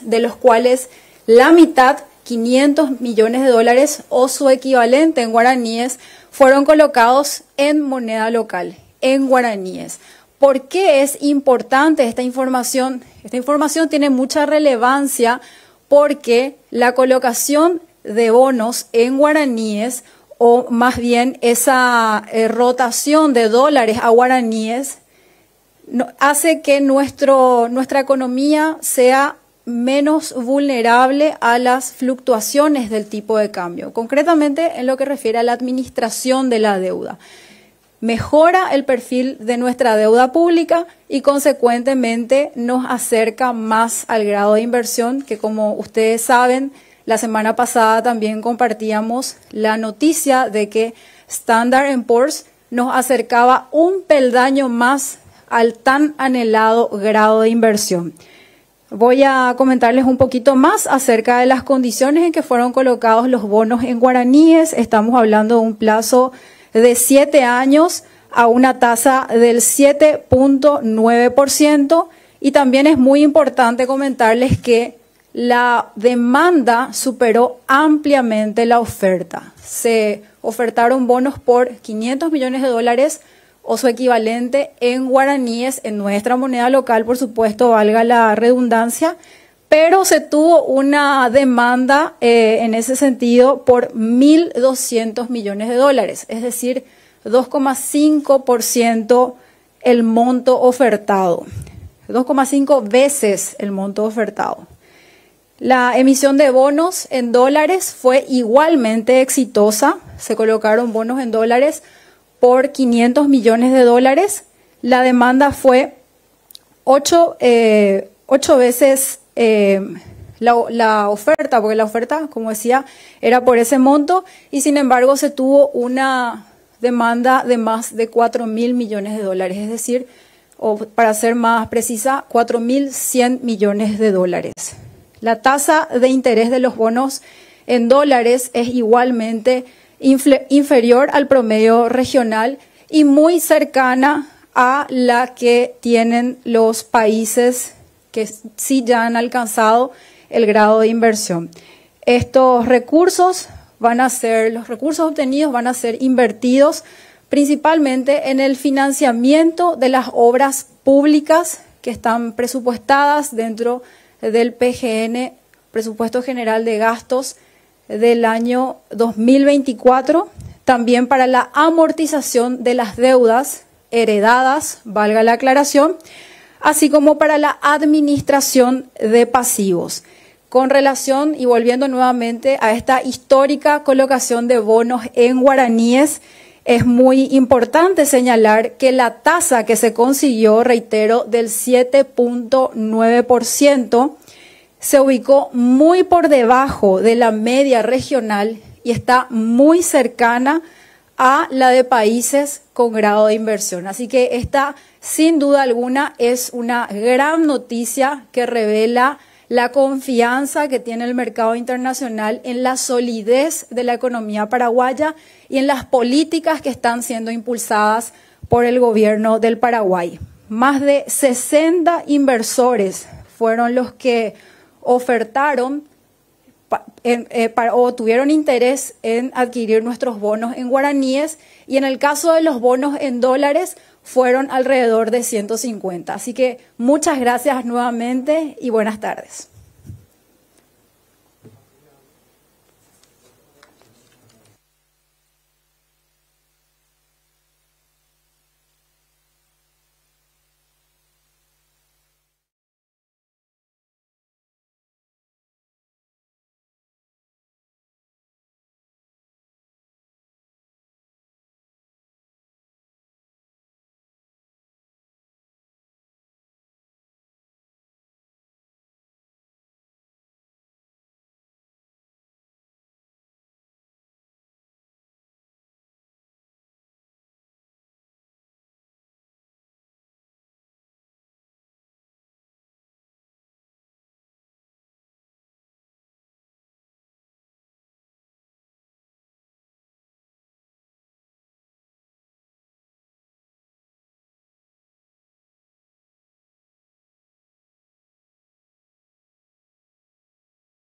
de los cuales la mitad, 500 millones de dólares o su equivalente en guaraníes, fueron colocados en moneda local, en guaraníes. ¿Por qué es importante esta información? Esta información tiene mucha relevancia porque la colocación de bonos en guaraníes, o más bien esa rotación de dólares a guaraníes, hace que nuestra economía sea menos vulnerable a las fluctuaciones del tipo de cambio, concretamente en lo que refiere a la administración de la deuda. Mejora el perfil de nuestra deuda pública y consecuentemente nos acerca más al grado de inversión que, como ustedes saben, la semana pasada también compartíamos la noticia de que Standard & Poor's nos acercaba un peldaño más al tan anhelado grado de inversión. Voy a comentarles un poquito más acerca de las condiciones en que fueron colocados los bonos en guaraníes. Estamos hablando de un plazo de 7 años a una tasa del 7.9%, y también es muy importante comentarles que la demanda superó ampliamente la oferta. Se ofertaron bonos por 500 millones de dólares o su equivalente en guaraníes, en nuestra moneda local, por supuesto, valga la redundancia, pero se tuvo una demanda en ese sentido por 1.200 millones de dólares, es decir, 2,5% el monto ofertado, 2,5 veces el monto ofertado. La emisión de bonos en dólares fue igualmente exitosa, se colocaron bonos en dólares por 500 millones de dólares. La demanda fue 8 veces la oferta, porque la oferta, como decía, era por ese monto, y sin embargo se tuvo una demanda de más de 4.000 millones de dólares, es decir, o para ser más precisa, 4.100 millones de dólares. La tasa de interés de los bonos en dólares es igualmente inferior al promedio regional y muy cercana a la que tienen los países que sí ya han alcanzado el grado de inversión. Estos recursos los recursos obtenidos van a ser invertidos principalmente en el financiamiento de las obras públicas que están presupuestadas dentro del PGN, Presupuesto General de Gastos del año 2024, también para la amortización de las deudas heredadas, valga la aclaración, así como para la administración de pasivos. Con relación, y volviendo nuevamente a esta histórica colocación de bonos en guaraníes, es muy importante señalar que la tasa que se consiguió, reitero, del 7.9%, se ubicó muy por debajo de la media regional y está muy cercana a la de países con grado de inversión. Así que esta, sin duda alguna, es una gran noticia que revela la confianza que tiene el mercado internacional en la solidez de la economía paraguaya y en las políticas que están siendo impulsadas por el gobierno del Paraguay. Más de 60 inversores fueron los que ofertaron o tuvieron interés en adquirir nuestros bonos en guaraníes, y en el caso de los bonos en dólares fueron alrededor de 150. Así que muchas gracias nuevamente y buenas tardes.